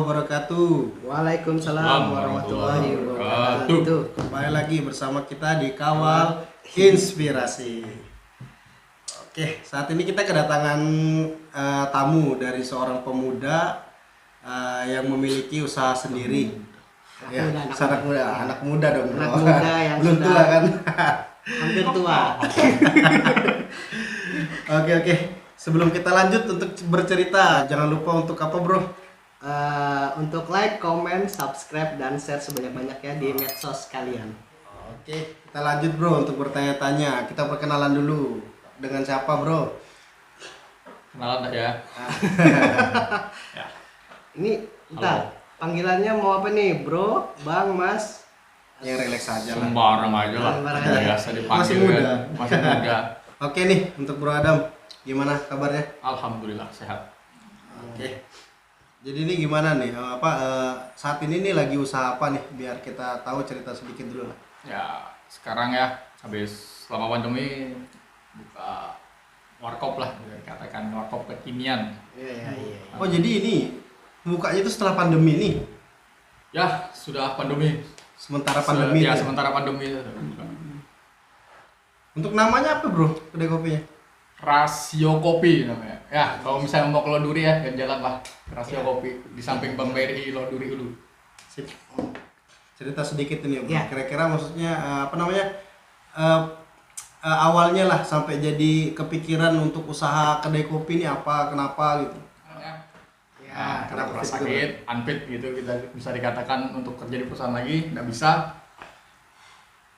wabarakatuh. Waalaikumsalam warahmatullahi wabarakatuh. Kembali lagi bersama kita di Kawal Inspirasi. Oke, saat ini kita kedatangan tamu dari seorang pemuda yang memiliki usaha sendiri. Anak muda dong. Anak muda yang belum sudah tua kan? hampir tua. Oke. Sebelum kita lanjut untuk bercerita, jangan lupa untuk apa bro? Untuk like, comment, subscribe, dan share sebanyak-banyaknya di medsos kalian. Oke, kita lanjut bro untuk bertanya-tanya. Kita perkenalan dulu. Dengan siapa bro? Kenalan tak ya? Ya. Ini bentar, panggilannya mau apa nih? Bro, bang, mas? Yang relax aja lah. Sembarang aja lah. Sembarang aja. Biasa dipanggil Masih muda. kan. Masih muda. Oke nih, untuk Bro Adam, gimana kabarnya? Alhamdulillah sehat. Oke. Jadi ini gimana nih? Saat ini nih lagi usaha apa nih? Biar kita tahu cerita sedikit dulu lah. Ya sekarang ya habis selama pandemi buka warkop lah, bisa dikatakan warkop kekinian. Iya. Oh jadi ini bukanya itu setelah pandemi nih? Ya sudah pandemi. Sementara pandemi. Ya nih. sementara pandemi. Untuk namanya apa bro? Kedai kopinya? Rasio Kopi namanya. Ya kalau misalnya mau ke Loduri ya jalan lah Rasio Kopi di samping Bank BRI Loduri dulu. Sip. Cerita sedikit ini bro. Ya. Kira-kira maksudnya awalnya lah sampai jadi kepikiran untuk usaha kedai kopi ini apa, kenapa gitu? Nah, karena pernah sakit, unfit gitu kita bisa dikatakan untuk kerja di perusahaan lagi nggak bisa.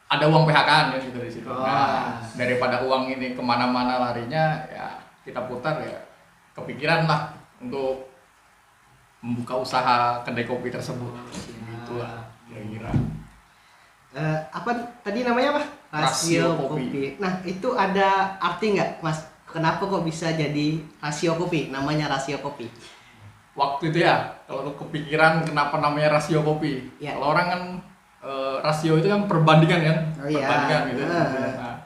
Ada uang PHK-an ya gitu di situ. Nah, daripada uang ini kemana-mana larinya, ya kita putar ya kepikiran lah untuk membuka usaha kedai kopi tersebut. Gitulah kira-kira. Apa tadi namanya apa? Rasio Kopi. Nah, itu ada arti nggak, Mas? Kenapa kok bisa jadi Rasio Kopi? Namanya Rasio Kopi. Waktu itu ya, kalau kepikiran kenapa namanya Rasio Kopi. Ya. Kalau orang kan rasio itu kan perbandingan kan, Oh, iya. perbandingan gitu. Nah,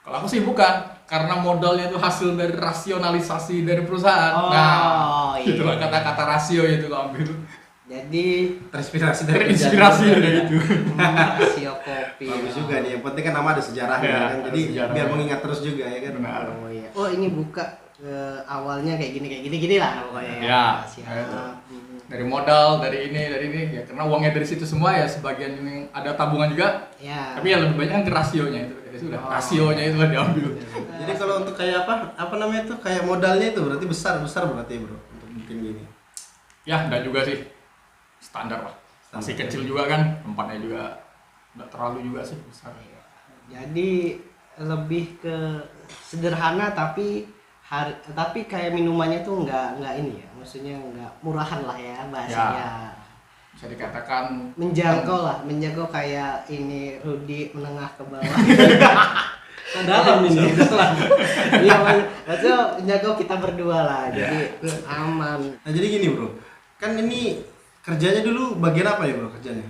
kalau aku sih bukan, karena modalnya itu hasil dari rasionalisasi dari perusahaan. Iya. Itulah kata-kata rasio itu kalau ambil. Jadi Terinspirasi dari Terinspirasi kerjaan. dari itu. Rasio Kopi. Bagus juga nih, yang penting kan nama ada sejarahnya Ya, kan, ada jadi sejarahnya. biar mengingat terus juga ya kan. Benar. Oh iya. Oh ini buka awalnya kayak gini lah pokoknya. Ya, Rasio. itu. Dari modal, dari ini ya karena uangnya dari situ semua ya, sebagian yang ada tabungan juga. Ya. Tapi ya lebih banyak kan ke rasionya itu. Ya sudah, rasionya itu lah diambil. Jadi kalau untuk kayak apa namanya itu kayak modalnya itu berarti besar berarti bro untuk bikin gini. Ya, enggak juga sih. Standar lah. Masih kecil juga kan, tempatnya juga enggak terlalu juga sih besar. Jadi lebih ke sederhana tapi kayak minumannya tuh nggak ini ya, maksudnya nggak murahan lah ya bahasanya. Bisa dikatakan menjangkau kayak ini Rudi menengah ke bawah. Dalam ini. Iya, maksudnya menjangkau kita berdua lah, jadi aman. Nah jadi gini bro, kan ini kerjanya dulu bagian apa ya bro kerjanya?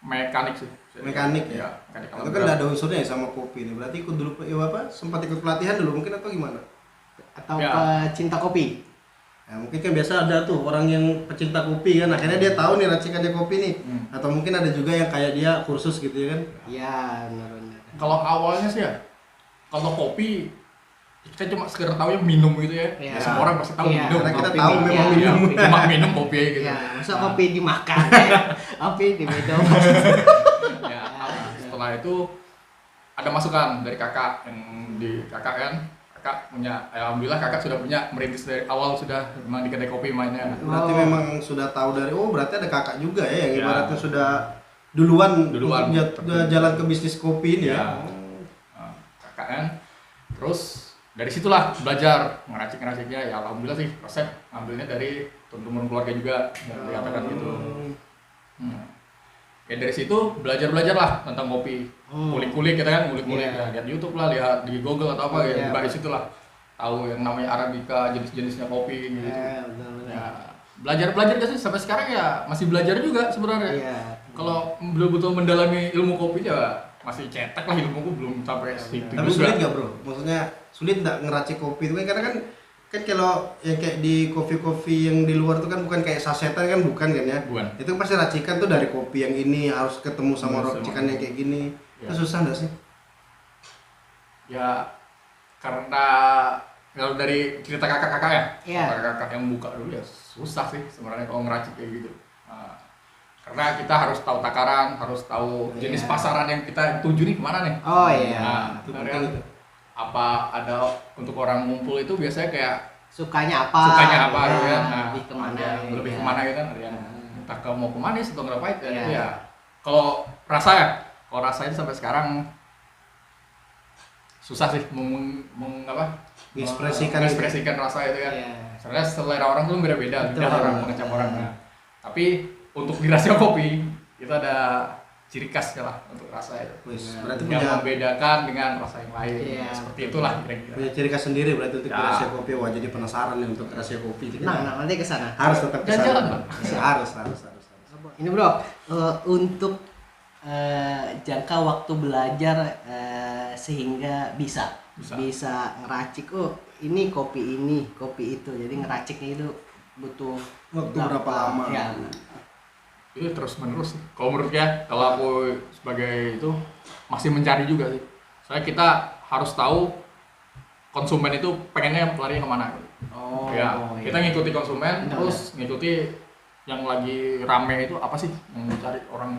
Mekanik sih. Mekanik ya? Mekanik Itu kan nggak ada unsurnya ya sama kopi ini. Berarti ikut dulu sempat ikut pelatihan dulu mungkin atau gimana? Atau Ya. pecinta kopi. Ya, mungkin kan biasa ada tuh orang yang pecinta kopi kan, akhirnya dia tahu nih racikannya kopi nih. Atau mungkin ada juga yang kayak dia kursus gitu ya kan? Iya, benar-benar. Kalau awalnya sih ya, kalau kopi kita cuma sekedar tahu ya minum gitu ya. Iya. Semua orang pasti tahu Iya. minum. Karena kita Kopi, tahu minum. memang Iya, minum. cuma minum kopi gitu. Ya, masa kopi dimakan, kopi diminum. Ya, setelah itu ada masukan dari kakak yang kan. Kakak punya, alhamdulillah kakak sudah punya merintis dari awal, sudah memang di kedai kopi mainnya. Berarti memang sudah tahu dari berarti ada kakak juga ya yang Ya. ibaratnya sudah duluan Duluan. untuk jalan ke bisnis kopi ini ya. Nah, kakak kan. Terus dari situlah belajar ngeraciknya ya, alhamdulillah sih resep ngambilnya dari turun-temurun keluarga juga, yang dikatakan gitu. Ya dari situ belajar lah tentang kopi, kulik-kulik kita kan, ya, lihat YouTube lah, lihat di Google atau apa ya, buka di situ lah, tahu yang namanya Arabica, jenis-jenisnya kopi gitu. Ya, belajar sih sampai sekarang ya masih belajar juga sebenarnya. Iya. Kalau betul-betul mendalami ilmu kopi ya masih cetek lah, ilmuku belum sampai situ Tapi juga. sulit nggak bro? Maksudnya sulit nggak ngeracik kopi itu kan, karena kan kan kalau yang kayak di kopi-kopi yang di luar tuh kan bukan kayak sasetan kan bukan kan ya? Bukan. Itu pasti racikan tuh dari kopi yang ini harus ketemu sama racikan yang kayak gini. Ya. Itu susah nggak sih? Ya karena kalau dari cerita kakak-kakak ya, Iya. kakak-kakak yang buka dulu ya susah sih sebenarnya kalau ngeracik kayak gitu. Nah, karena kita harus tahu takaran, harus tahu jenis Iya. pasaran yang kita tuju nih kemana nih. Oh iya. Nah, itu dari penting itu. apa ada untuk orang ngumpul itu biasanya kayak Sukanya apa? sukanya apa ya, gitu kan. Nah, lebih kemana? ada yang lebih ya. kemana gitu kan, ada yang entah ke mau kemanis atau ngerapait ya. Iya. Itu ya. Kalau rasa ya, kalau rasa itu sampai sekarang susah sih mengekspresikan rasa itu kan. Iya. Soalnya selera orang tuh beda-beda, Betul. lidah orang mengecap orang. Nah, tapi untuk di rahasia kopi itu ada ciri khasnya lah untuk rasa itu. Wis, berarti Yang punya membedakan dengan rasa yang lain. Iya. Seperti itulah kira-kira. punya ciri khas sendiri berarti untuk Ya. rahasia kopi. Wah, jadi penasaran nih untuk rahasia kopi. Jadi Nah, nanti ke sana. harus tetap ke sana. Jalan-jalan, Bang. Harus. Ini bro, untuk jangka waktu belajar sehingga bisa ngeracik. Oh, ini kopi itu. Jadi ngeraciknya itu butuh Waktu berapa lama? Ya. Itu terus menerus sih. Kalau menurut ya, kalau aku sebagai itu masih mencari juga sih. Soalnya kita harus tahu konsumen itu pengennya lari kemana. Oh, Ya, iya. kita ngikuti konsumen, Benar, terus ngikuti yang lagi rame itu apa sih yang dicari orang.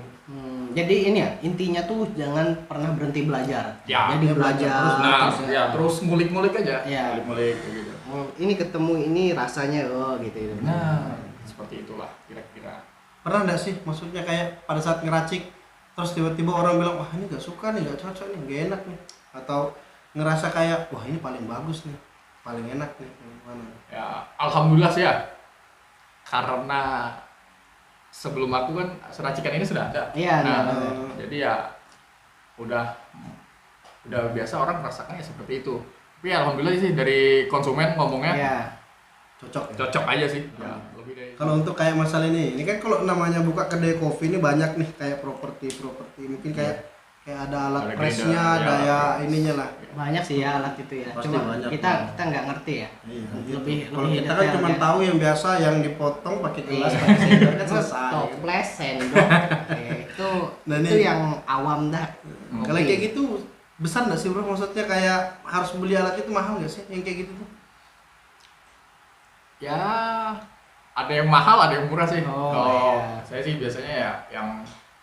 Jadi ini ya, intinya tuh jangan pernah berhenti belajar. Ya, Jadi ya, belajar belajar terus. Nah, terus, ya terus ngulik-ngulik aja. Ya. Ngulik-ngulik kayak gitu. Oh, ini ketemu ini rasanya gitu. Nah, seperti itulah kira-kira. Pernah nggak sih maksudnya kayak pada saat ngeracik terus tiba-tiba orang bilang wah ini nggak suka nih, nggak cocok nih, nggak enak nih, atau ngerasa kayak wah ini paling bagus nih, paling enak nih, gimana? Ya, alhamdulillah sih ya. Karena sebelum aku kan seracikan ini sudah ada. Iya, Nah, nah. jadi ya udah biasa orang merasakannya seperti itu. Tapi alhamdulillah sih dari konsumen ngomongnya Iya. Cocok ya? cocok aja sih. Ya, lebih dari Kalau untuk kayak masalah ini kan kalau namanya buka kedai kopi ini banyak nih kayak properti mungkin kayak ada alat Ada pressnya, grinder, ada ya. ya ininya lah. Banyak sih ya alat itu ya. Pasti Cuma banyak. kita nggak ngerti ya. Iya, Lebih kalau kita kan detail cuma ya. tahu yang biasa yang dipotong pakai gelas, Iya. pakai sendok kan selesai. Toples, sendok, itu Nah, itu ini- yang awam dah. Kalau kayak gitu besar nggak sih bro? Maksudnya kayak harus beli alat itu mahal nggak sih? Yang kayak gitu tuh? ya ada yang mahal, ada yang murah sih. Oh, Kalau iya. saya sih biasanya ya yang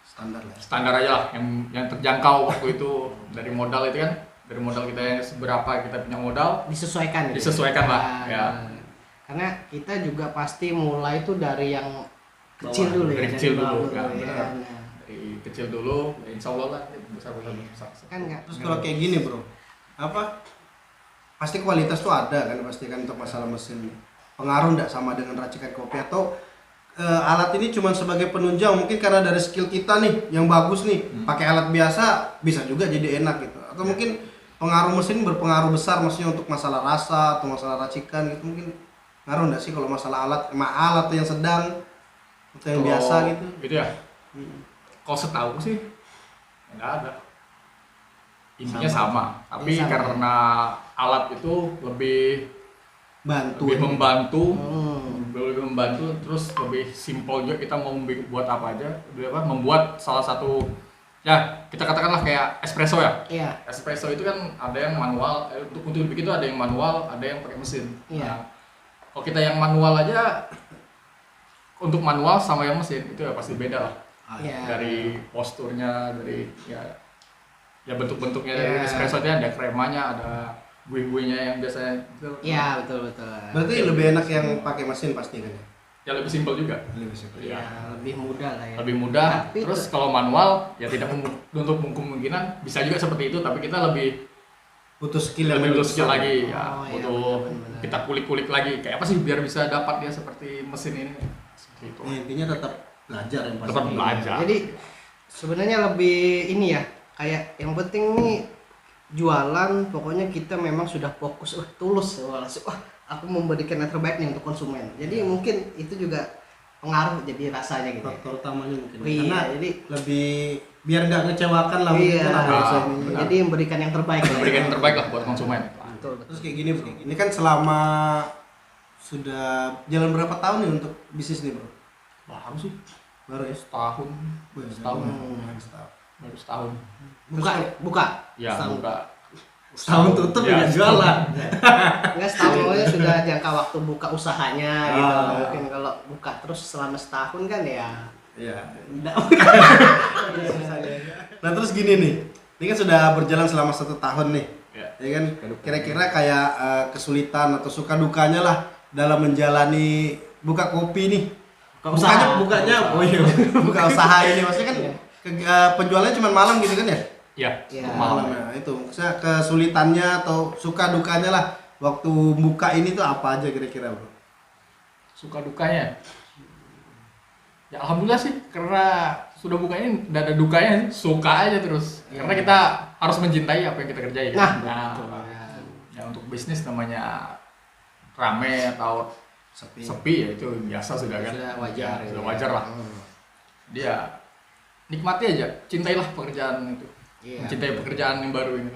Standar lah. standar aja lah, yang terjangkau waktu itu dari modal itu kan, dari modal kita yang seberapa kita punya modal, Disesuaikan. gitu. disesuaikan lah. Nah, Ya. Karena kita juga pasti mulai itu dari yang kecil Bawah, dulu ya. dari kecil dulu, bawah ya, ya. benar. Nah, Dari kecil dulu, ya insya Allah lah besar. kan nggak. Terus kalau kayak gini bro, apa? Pasti kualitas tuh ada kan pasti kan untuk masalah mesin. Pengaruh nggak sama dengan racikan kopi atau alat ini cuma sebagai penunjang mungkin karena dari skill kita nih yang bagus nih pakai alat biasa bisa juga jadi enak gitu atau mungkin pengaruh mesin berpengaruh besar maksudnya untuk masalah rasa atau masalah racikan gitu mungkin ngaruh nggak sih kalau masalah alat yang sedang atau yang biasa gitu. Gitu ya. Kalau setahu sih nggak ada. Intinya sama. Tapi Sama. karena alat itu lebih membantu, lebih membantu, terus lebih simpel juga kita mau buat apa aja, membuat salah satu ya kita katakanlah kayak espresso ya. Iya. Espresso itu kan ada yang manual, untuk bikin itu ada yang manual, ada yang pakai mesin. Iya. Nah, kalau kita yang manual aja, untuk manual sama yang mesin itu ya pasti beda lah. Iya. Dari posturnya, dari ya bentuk-bentuknya Iya. dari espresso itu ada kremanya, ada buih-buihnya yang biasanya itu. Iya, betul. Berarti lebih enak yang pakai mesin pasti kan ya? Ya lebih simpel juga. Lebih simpel. Iya, lebih mudah lah ya. Lebih mudah. Tapi Terus kalau manual ya tidak untuk kemungkinan bisa juga seperti itu, tapi kita lebih Butuh skill yang butuh lebih skill besar. lagi ya, Oh, iya, butuh benar-benar. kita kulik-kulik lagi kayak apa sih biar bisa dapat dia seperti mesin ini. Seperti itu. Ya, intinya tetap belajar yang pasti. Tetap belajar. Jadi sebenarnya lebih ini ya, kayak yang penting nih jualan pokoknya kita memang sudah fokus tulus wah aku memberikan yang terbaik nih untuk konsumen. Jadi mungkin itu juga pengaruh jadi rasanya gitu ya. Faktor utamanya mungkin. Iya, Karena jadi lebih biar nggak ngecewakan lah iya, mungkin kan ada rasa ini. benar. jadi memberikan yang terbaik. Memberikan yang terbaik lah buat konsumen. Betul, betul. Terus kayak gini, ini kan selama sudah jalan berapa tahun nih untuk bisnis nih bro? Baru sih, Baru ya? setahun. Setahun. Setahun. Baru setahun. Buka. Ya, Setahun. buka. Setahun tutup Ya, ya jualan. Enggak, setahun pokoknya sudah jangka waktu buka usahanya gitu. Ah. Mungkin kalau buka terus selama setahun kan ya Iya. enggak. Nah terus gini nih, ini kan sudah berjalan selama 1 tahun nih, Ya. ya kan? Kira-kira kayak kesulitan atau suka dukanya lah dalam menjalani buka kopi nih. Bukanya, oh iya, buka usaha ini maksudnya kan penjualannya cuma malam gitu kan ya? Ya, Ya. Malam ya, itu maksudnya kesulitannya atau suka dukanya lah waktu buka ini tuh apa aja kira-kira bro? Suka dukanya. Ya alhamdulillah sih, karena sudah bukanya tidak ada dukanya, suka aja terus. Karena kita harus mencintai apa yang kita kerjain. Nah, Ya untuk bisnis namanya rame atau sepi ya itu biasa sudah kan. Sudah wajar. Ya, sudah wajar lah. Dia nikmati aja, cintailah pekerjaan itu. Iya. Mencintai pekerjaan yang baru ini.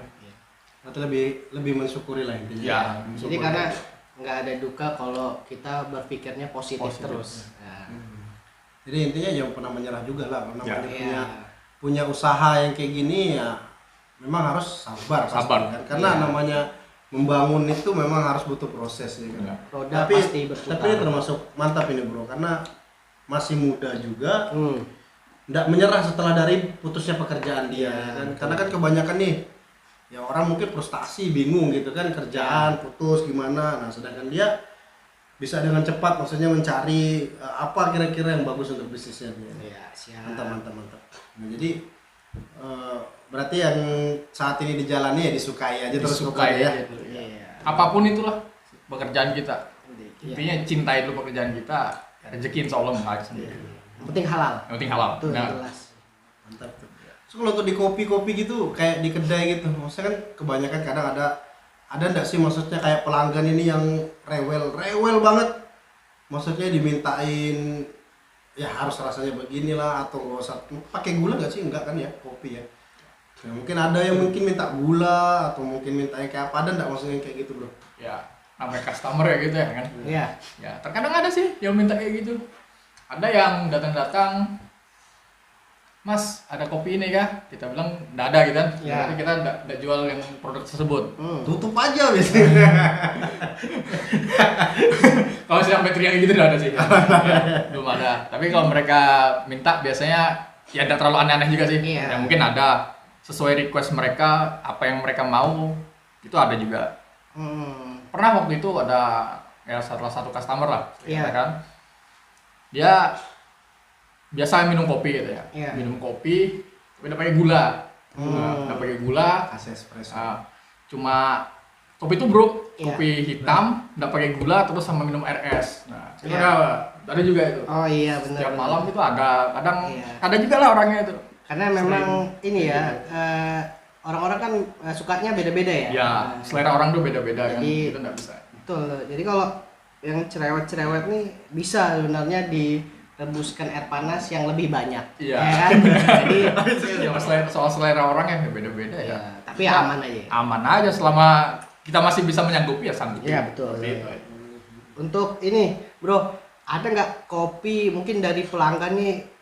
Atau lebih mensyukuri lah intinya. Ya, Jadi karena nggak ada duka kalau kita berpikirnya positif. Terus. Nah, Jadi intinya jangan pernah menyerah juga lah, karena Ya. punya punya usaha yang kayak gini ya memang harus sabar, pasti, Sabar. kan? Karena Ya. namanya membangun itu memang harus butuh proses ya kan. Ya. roda Tapi pasti berputar. tapi ini termasuk mantap ini bro, karena masih muda juga, Hmm. nggak menyerah setelah dari putusnya pekerjaan dia, Ya, kan? Karena kan kebanyakan nih ya orang mungkin frustasi, bingung gitu kan, kerjaan putus gimana, nah sedangkan dia bisa dengan cepat maksudnya mencari apa kira-kira yang bagus untuk bisnisnya dia. Ya, siap. Mantap. Nah, jadi berarti yang saat ini dijalani ya disukai aja terus Disukai pokoknya ya. aja. Iya. Apapun itulah pekerjaan kita. Iya. Intinya cintai dulu pekerjaan kita, rezeki insya Allah mengalir sendiri. Yang penting halal. Yang penting halal. Itu Nah, jelas. Mantap tuh. So, kalau untuk di kopi-kopi gitu kayak di kedai gitu, maksudnya kan kebanyakan kadang ada nggak sih maksudnya kayak pelanggan ini yang rewel banget, maksudnya dimintain ya harus rasanya beginilah atau nggak usah pakai gula nggak sih, enggak kan ya kopi ya. Nah, mungkin ada yang mungkin minta gula atau mungkin minta yang kayak apa, ada nggak maksudnya kayak gitu bro? ya namanya customer ya gitu ya kan. Iya. Ya terkadang ada sih yang minta kayak gitu. Ada yang datang-datang, Mas ada kopi ini kah? Kita bilang nggak ada gitu kan. Ya. Berarti kita nggak jual yang produk tersebut. Tutup aja biasanya. Kalau sampai teriak gitu nggak ada sih. Ya, belum ada. Tapi kalau mereka minta biasanya ya tidak terlalu aneh-aneh juga sih. Iya. Ya mungkin ada sesuai request mereka, apa yang mereka mau itu ada juga. Pernah waktu itu ada ya salah satu customer lah, Iya. kan? Dia biasa minum kopi gitu ya. Iya. Minum kopi, tapi udah pakai gula. Udah pakai gula. Kasih espresso. Cuma kopi itu bro, Iya. kopi hitam, udah pakai gula terus sama minum air es. Nah, itu Iya. ada juga itu. Oh iya benar. Setiap malam itu ada, kadang Iya. ada juga lah orangnya itu. Karena memang ini ya orang-orang kan sukanya beda-beda ya. Ya, selera orang tuh beda-beda kan. Jadi- Itu nggak bisa. Betul. Jadi kalau yang cerewet-cerewet nih bisa sebenarnya direbuskan air panas yang lebih banyak. Iya. Ya kan? Jadi Ya, soal selera orang ya beda-beda ya. ya, tapi aman aja. Aman aja selama kita masih bisa menyanggupi ya sanggupi. Iya, betul. Seperti itu. Untuk ini, Bro, ada nggak kopi mungkin dari pelanggan nih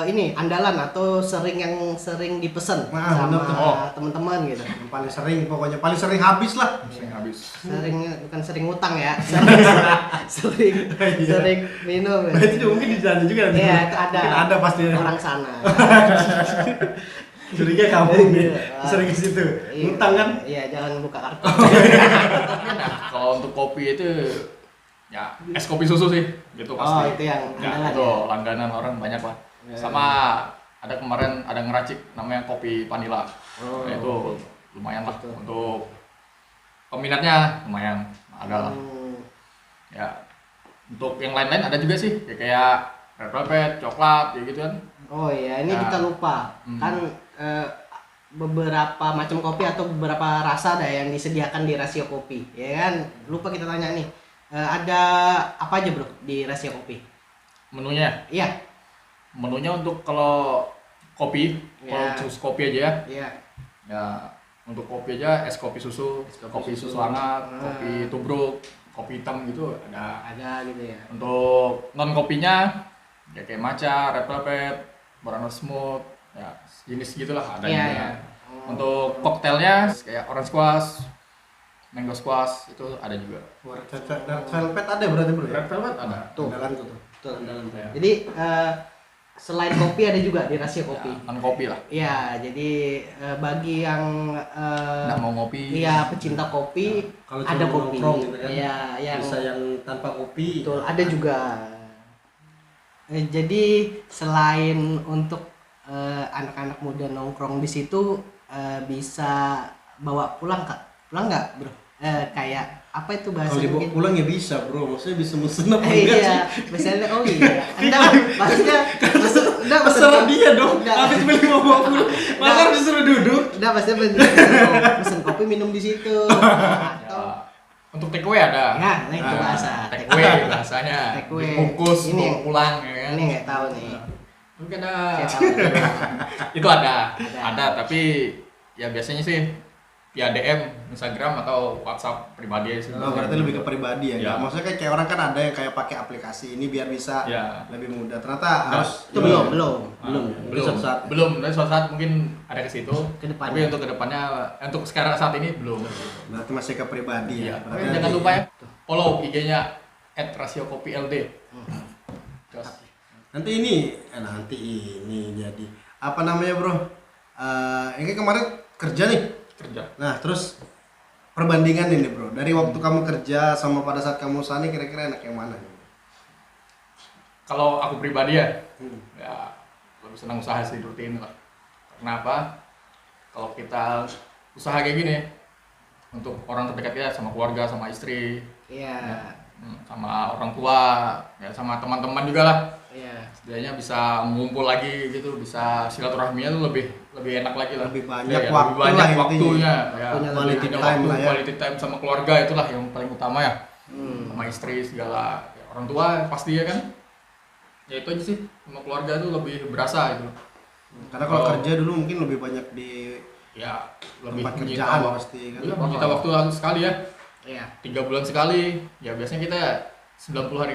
ini andalan atau yang sering dipesan Nah, sama bener tuh. Oh. teman-teman gitu? Yang paling sering pokoknya paling sering habis lah. Sering habis. Sering bukan sering utang ya, sering minum. Nah, itu juga mungkin di sana juga nanti. Iya, itu ada. Mungkin ada pasti Orang sana. curiga kamu nih sering ke situ. Iya. Utang kan? Iya, jangan buka kartu. Nah, kalau untuk kopi itu ya es kopi susu sih, gitu pasti. Oh, itu yang Ya, andalan itu ya. langganan orang banyak lah. Ya. Sama ada kemarin ada ngeracik namanya kopi vanilla. Oh, Nah, itu oke. lumayan lah Betul. untuk peminatnya lumayan ada lah. Ya untuk yang lain-lain ada juga sih kayak red velvet, coklat, ya gitu kan. Oh iya, ini Ya. kita lupa. Kan beberapa macam kopi atau beberapa rasa ada yang disediakan di rasio kopi, ya kan? Lupa kita tanya nih. Ada apa aja, Bro, di rasio kopi? Menunya, Iya. menunya untuk kalau kopi, kalau Ya. khusus kopi aja ya. Iya. Ya untuk kopi aja es kopi susu, kopi susu hangat, kopi tubruk, kopi hitam gitu ada. Ada gitu ya. Untuk non kopinya ya kayak matcha, red velvet, banana smooth, ya jenis gitulah ada Iya, juga. iya. Untuk koktailnya kayak orange squash, mango squash itu ada juga. Red velvet ada berarti bro ya? Red velvet ada. Tuh. Andalanku tuh. Betul. Andalan tuh. Ya. Jadi selain kopi ada juga di rahasia kopi. Ya, non kopi lah. Ya, jadi bagi yang Nggak mau ngopi. iya pecinta kopi Kalau ada cuma kopi. nongkrong gitu kan, Iya, yang bisa yang tanpa kopi. betul ada juga. Jadi selain untuk anak-anak muda nongkrong di situ bisa bawa pulang Kak. Pulang nggak, Bro? Kayak apa itu Kalau bahasa dibawa mungkin? pulang ya bisa bro, maksudnya bisa mesen apa enggak Iya, sih? misalnya oh iya. Anda maksudnya enggak Terserah dia dong, Enggak. habis beli mau bawa pulang, masa harus disuruh duduk? Enggak, maksudnya pesen kopi minum di situ. Ya, Atau untuk take away ada. ya, nah itu bahasa. Take away bahasanya. Take away. Bungkus Ini bawa pulang ya kan. Ini nggak tahu nih. Mungkin ada. Saya tahu. Itu ada. Ada. Ada, tapi ya biasanya sih ya DM Instagram atau WhatsApp pribadi sih. Oh, berarti lebih ke pribadi ya? Ya. Maksudnya kayak orang kan ada yang kayak pakai aplikasi ini biar bisa Ya. lebih mudah. Ternyata harus Itu belum. Belum. Suatu saat. Belum. Dan suatu saat mungkin ada ke situ. Kedepannya. Tapi untuk kedepannya, untuk sekarang saat ini belum. Berarti masih ke pribadi Iya. ya. Tapi Berarti jangan nanti- lupa ya. Follow IG-nya @rasiokopilD. Terus. Nanti ini jadi apa namanya bro? Ini kemarin kerja nih. Kerja. Nah terus perbandingan ini bro, dari waktu kamu kerja sama pada saat kamu usaha nih kira-kira enak yang mana? Kalau aku pribadi ya, Hmm. ya lebih senang usaha sih rutin lah. Karena apa? Kalau kita usaha kayak gini, untuk orang terdekat ya sama keluarga, sama istri, Iya. sama orang tua, ya sama teman-teman juga lah. Iya. Setidaknya bisa ngumpul lagi gitu, bisa silaturahminya tuh lebih enak lagi lah. Lebih banyak Ya, waktu lebih banyak lah intinya. waktunya. Ya, Waktunya quality punya time waktu, lah ya. quality time sama keluarga itulah yang paling utama ya. Sama istri segala, ya, orang tua pasti ya kan. Ya itu aja sih, sama keluarga tuh lebih berasa gitu. Karena kalau Oh. kerja dulu mungkin lebih banyak di Ya lebih tempat menyita kerjaan waktu. pasti kan. Iya, menyita waktu sekali ya. Iya. 3 bulan sekali. Ya biasanya kita 90 hari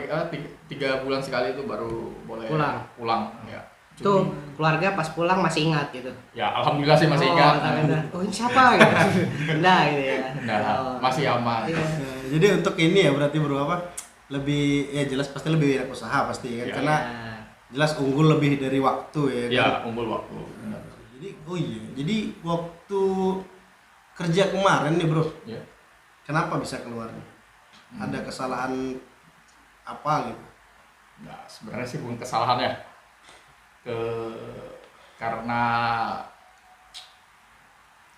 3 bulan sekali itu baru boleh pulang ya. Tuh keluarga pas pulang masih ingat gitu. Ya alhamdulillah sih masih ingat. Oh ini siapa gitu. Nah gitu ya. Nah, Oh. masih aman. Iya. Nah, jadi untuk ini ya berarti bro apa? Lebih ya jelas pasti lebih enak usaha pasti kan Iya. karena jelas unggul lebih dari waktu ya. Ya, Kan? unggul waktu. Jadi oh iya, jadi waktu kerja kemarin nih bro, Ya. kenapa bisa keluar? Ada kesalahan apa gitu? Nah, sebenarnya sih bukan kesalahan ya. Karena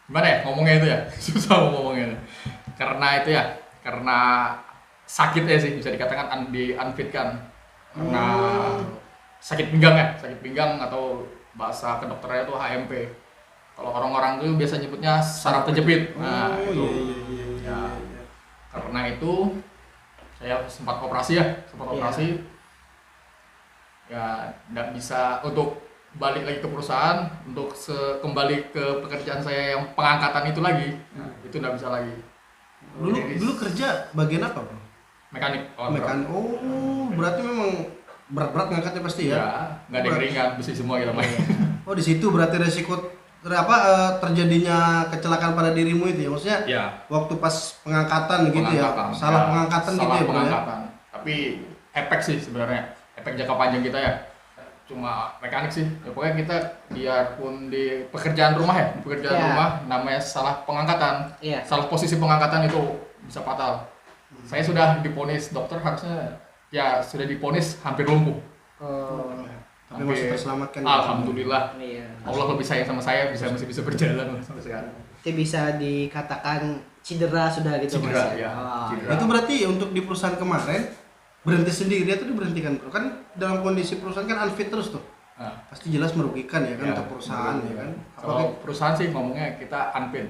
gimana ya ngomongnya itu ya susah ngomongnya. Karena itu ya, karena sakit ya sih bisa dikatakan unfitkan. Karena sakit pinggang atau bahasa kedokterannya itu HMP. Kalau orang-orang tuh biasa nyebutnya saraf terjepit. Nah, Oh, itu. iya. Ya, karena itu saya sempat operasi ya, Iya. ya nggak bisa untuk balik lagi ke perusahaan untuk kembali ke pekerjaan saya yang pengangkatan itu lagi. Nah, itu nggak bisa lagi. Dulu kerja bagian apa bro? Mekanik. Mekan. Oh, berarti memang berat-berat ngangkatnya pasti ya? Ya, nggak ada yang ringan, besi semua kita main. Oh di situ berarti resiko terjadinya kecelakaan pada dirimu itu ya maksudnya Ya, waktu pas pengangkatan gitu ya salah pengangkatan gitu salah ya bro ya? pengangkatan. Tapi efek sih sebenarnya, efek jangka panjang kita ya. Cuma mekanik sih. Ya, pokoknya kita biarpun di pekerjaan rumah ya, di pekerjaan Ya. rumah namanya salah pengangkatan. Iya. Salah posisi pengangkatan itu bisa fatal. Saya sudah diponis dokter harusnya ya sudah diponis hampir lumpuh. Oh. Tapi masih terselamatkan ya? Alhamdulillah. Iya. Allah lebih sayang sama saya masih bisa berjalan lah sampai sekarang. Itu bisa dikatakan cedera sudah gitu Cedera, Mas ya. Oh, Cedera. Itu berarti untuk di perusahaan kemarin berhenti sendiri atau diberhentikan bro? Kan dalam kondisi perusahaan kan unfit terus tuh Nah, pasti jelas merugikan ya kan ya, untuk perusahaan ya kan kalau perusahaan sih ngomongnya kita unpaid.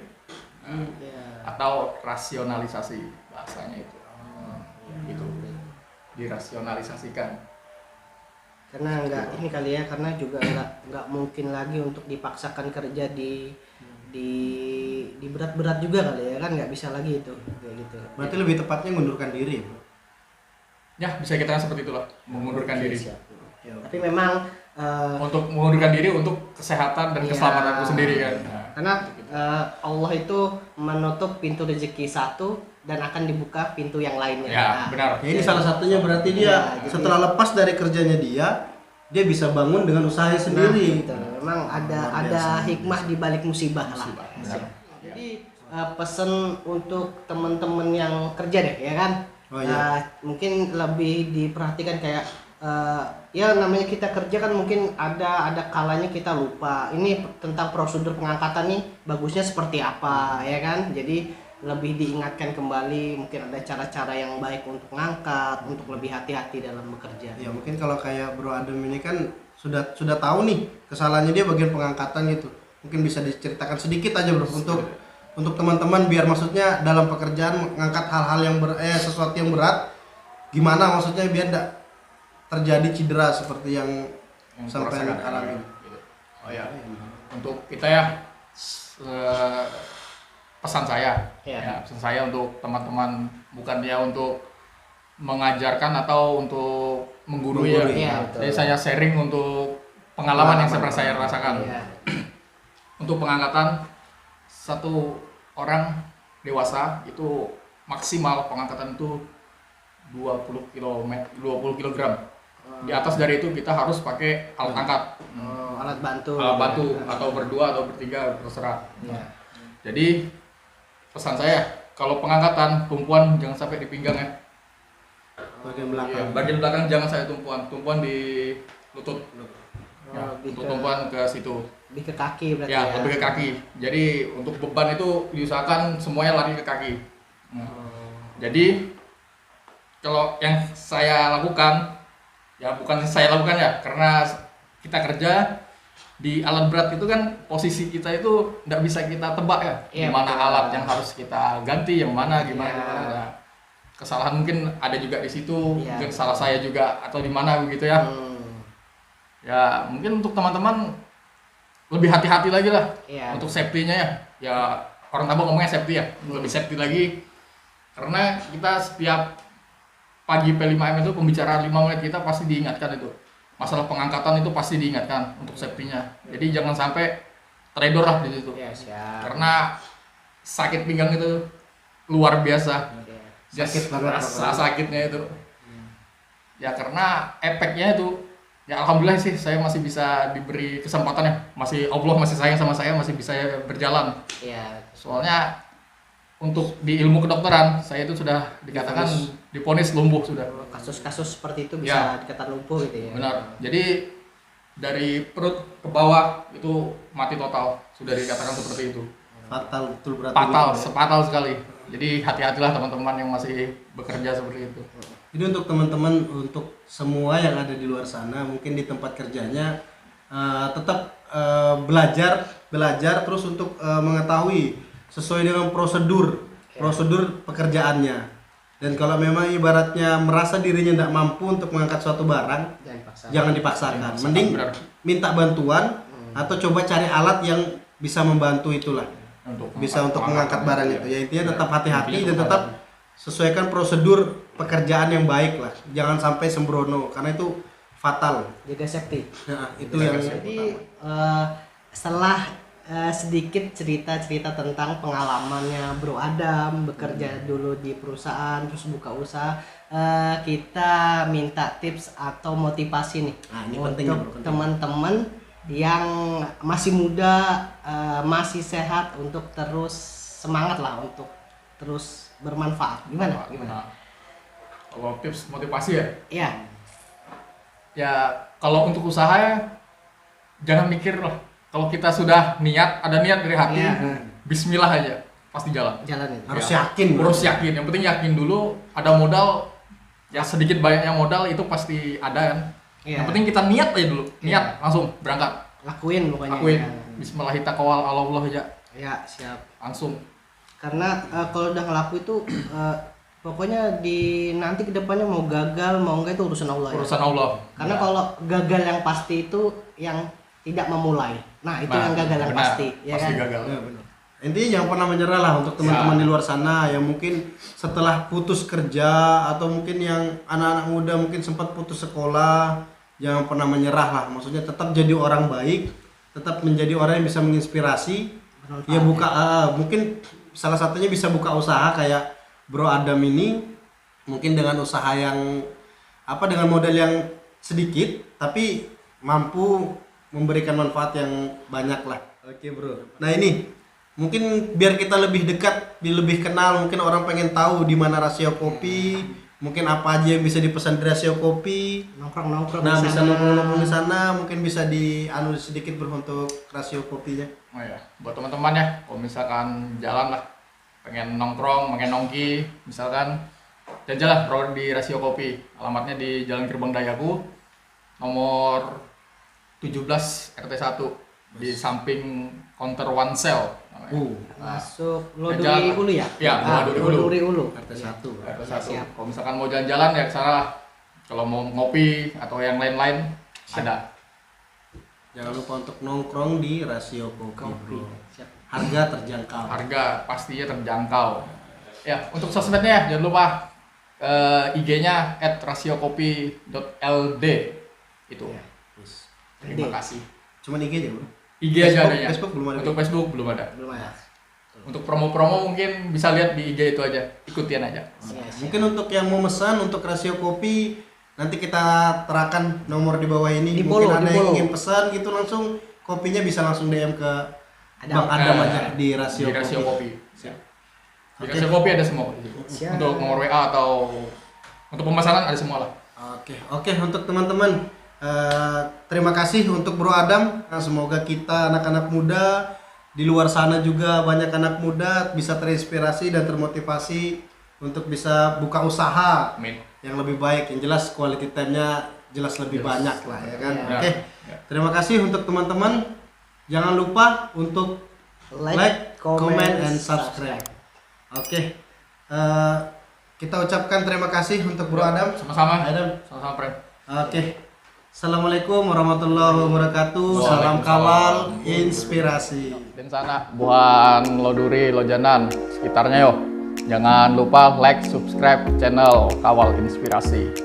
Iya. Atau rasionalisasi bahasanya itu. Itu dirasionalisasikan. Karena enggak ini kali ya karena juga enggak mungkin lagi untuk dipaksakan kerja di di berat-berat juga kali ya kan, nggak bisa lagi itu kayak gitu. Berarti lebih tepatnya mengundurkan diri, bro. Ya bisa kita seperti itulah, mengundurkan diri. Siap. Tapi memang Untuk mengundurkan diri untuk kesehatan dan iya, keselamatanku sendiri kan. Nah, karena Allah itu menutup pintu rezeki satu dan akan dibuka pintu yang lainnya. ya Nah, benar. Ya ini salah satunya berarti dia Iya, jadi- setelah lepas dari kerjanya dia bisa bangun dengan usahanya sendiri. Nah, gitu. Memang ada Luar biasa. hikmah di balik musibah lah. Musibah, benar. Jadi pesan untuk teman-teman yang kerja deh, ya kan? Oh, iya. Mungkin lebih diperhatikan kayak ya namanya kita kerja kan mungkin ada kalanya kita lupa. Ini tentang prosedur pengangkatan nih bagusnya seperti apa, ya kan? Jadi lebih diingatkan kembali, mungkin ada cara-cara yang baik untuk ngangkat, untuk lebih hati-hati dalam bekerja. Ya mungkin kalau kayak Bro Adem ini kan sudah tahu nih kesalahannya dia bagian pengangkatan gitu. Mungkin bisa diceritakan sedikit aja bro untuk teman-teman biar maksudnya dalam pekerjaan mengangkat hal-hal yang sesuatu yang berat gimana maksudnya biar tidak terjadi cedera seperti yang sampai kurasakan, alami. gitu. Oh ya, untuk kita ya pesan saya, Ya. ya, pesan saya untuk teman-teman bukan ya untuk mengajarkan atau untuk menggurui ya. Menggurui, ya, betul. Jadi saya sharing untuk pengalaman yang pernah saya rasakan. Iya. Untuk pengangkatan satu orang dewasa itu maksimal pengangkatan itu 20 kg. Di atas dari itu kita harus pakai alat angkat. Alat bantu. Alat bantu atau berdua atau bertiga terserah. Ya. Jadi pesan saya kalau pengangkatan tumpuan jangan sampai di pinggang ya. Bagian belakang. Iya, bagian belakang jangan saya tumpuan di lutut. Ya, lebih untuk ke- tumpuan ke situ. Lebih ke kaki berarti Ya, ya. lebih ke kaki. Jadi untuk beban itu diusahakan semuanya lari ke kaki. Nah, jadi kalau yang saya lakukan ya bukan saya lakukan ya karena kita kerja di alat berat itu kan posisi kita itu nggak bisa kita tebak ya. Iya, Mana betul. alat yang harus kita ganti, yang mana gimana Iya. gimana. Nah, kesalahan mungkin ada juga di situ, Iya. mungkin salah saya juga atau di mana begitu ya. Ya mungkin untuk teman-teman lebih hati-hati lagi lah Iya. untuk safety-nya ya. Ya orang Tabok ngomongnya safety ya, lebih safety lagi karena kita setiap pagi P5M itu pembicaraan 5 menit kita pasti diingatkan itu. Masalah pengangkatan itu pasti diingatkan untuk safety-nya. Jadi jangan sampai trader lah di situ. Ya, siap. Karena sakit pinggang itu luar biasa. Ya. Sakit banget Rasa pokoknya. sakitnya itu. Ya karena efeknya itu ya alhamdulillah sih saya masih bisa diberi kesempatan ya. Masih Allah masih sayang sama saya, masih bisa berjalan. Ya. Soalnya untuk di ilmu kedokteran saya itu sudah dikatakan divonis lumpuh sudah. Kasus-kasus seperti itu Ya. bisa dikatakan lumpuh gitu ya. Benar. Jadi dari perut ke bawah itu mati total, sudah dikatakan seperti itu. Fatal betul berarti. Fatal, gitu ya. fatal sekali. Jadi hati-hatilah teman-teman yang masih bekerja seperti itu. Jadi untuk teman-teman untuk semua yang ada di luar sana mungkin di tempat kerjanya tetap belajar terus untuk mengetahui sesuai dengan prosedur pekerjaannya. Dan kalau memang ibaratnya merasa dirinya tidak mampu untuk mengangkat suatu barang, jangan dipaksakan. Mending Benar. minta bantuan atau coba cari alat yang bisa membantu itulah. Bisa untuk mengangkat barang itu. Ya intinya tetap hati-hati dan tetap sesuaikan prosedur pekerjaan yang baik lah. Jangan sampai sembrono karena itu fatal. Jaga safety. Nah, itu Jaga yang Jadi setelah sedikit cerita-cerita tentang pengalamannya Bro Adam bekerja dulu di perusahaan terus buka usaha, kita minta tips atau motivasi nih Nah, ini penting ya, Bro, untuk penting. teman-teman yang masih muda, masih sehat untuk terus semangat lah untuk terus bermanfaat. Gimana? Nah, kalau tips motivasi ya, Ya, ya kalau untuk usaha ya jangan mikir lah. Kalau kita sudah niat, ada niat dari hati, Iya. Bismillah aja, pasti jalan. jalan itu. harus Ya, yakin. Bro. Harus yakin. Yang penting yakin dulu. Ada modal, ya sedikit banyaknya modal itu pasti ada kan. Iya. Yang penting kita niat aja dulu, niat Iya. langsung berangkat. Lakuin pokoknya. Lakuin. Ya. Bismillahirrahmanirrahim Allah aja Ya, siap. langsung. Karena kalau udah ngelaku itu pokoknya di nanti kedepannya mau gagal mau enggak itu urusan Allah ya. Urusan Allah. Karena Ya. kalau gagal yang pasti itu yang tidak memulai. Nah, itu Nah, yang gagal yang benar. pasti, ya Pasti kan? gagal. Ya, benar. Intinya jangan pernah menyerah lah untuk teman-teman di luar sana yang mungkin setelah putus kerja atau mungkin yang anak-anak muda mungkin sempat putus sekolah, jangan pernah menyerah lah. Maksudnya tetap jadi orang baik, tetap menjadi orang yang bisa menginspirasi. Bermanfaat, Ya buka mungkin salah satunya bisa buka usaha kayak Bro Adam ini, mungkin dengan usaha yang dengan modal yang sedikit tapi mampu memberikan manfaat yang banyak lah. Oke bro. Nah ini mungkin biar kita lebih dekat, lebih kenal, mungkin orang pengen tahu di mana Rasio Kopi, mungkin apa aja yang bisa dipesan di Rasio Kopi. Nongkrong Nah di bisa sana. nongkrong di sana, mungkin bisa sedikit bro untuk Rasio Kopinya. Oh ya, buat teman-teman ya, kalau misalkan jalan lah, pengen nongkrong, pengen nongki, misalkan jalan bro di Rasio Kopi. Alamatnya di Jalan Gerbang Dayaku, nomor 17 RT 1 di samping counter One Cell. Masuk Jalan. Loduri Ulu ya? Iya, Loduri Ulu. RT 1. RT 1. Siap. Kalau misalkan mau jalan-jalan ya ke sana lah. Kalau mau ngopi atau yang lain-lain ada. Jangan lupa untuk nongkrong di Rasio Kopi, bro. Siap. Harga terjangkau. Harga pastinya terjangkau. Ya, untuk sosmednya jangan lupa IG-nya @rasiokopi.ld itu. Ya. Yes. Terima kasih. Cuman IG aja bro. IG aja Facebook- adanya. Facebook belum ada. Untuk Facebook belum ada. Belum ada. Untuk promo-promo mungkin bisa lihat di IG itu aja. Ikutin aja. Mungkin untuk yang mau pesan untuk Rasio Kopi nanti kita terakan nomor di bawah ini. Di Mungkin follow, ada di yang follow. ingin pesan gitu langsung kopinya bisa langsung DM ke Adam. Bang Adam Eh, aja di Rasio Di Rasio Kopi. Kopi. Siap. Di Oke. Rasio Kopi ada semua di situ. Siap. Untuk nomor WA atau untuk pemesanan ada semua lah. Oke untuk teman-teman terima kasih untuk Bro Adam. Nah, semoga kita anak-anak muda di luar sana juga banyak anak muda bisa terinspirasi dan termotivasi untuk bisa buka usaha Amin. yang lebih baik. Yang jelas quality time-nya jelas lebih banyak lah ya kan. Ya. Oke. Ya. Terima kasih untuk teman-teman. Jangan lupa untuk like, comment, and subscribe. Oke. Kita ucapkan terima kasih untuk Bro Adam. Sama-sama. Adam. Sama-sama, friend. Oke. Assalamualaikum warahmatullahi wabarakatuh. Salam kawal inspirasi. Dan sana buan Loduri, Lojanan, sekitarnya yo. Jangan lupa like, subscribe channel Kawal Inspirasi.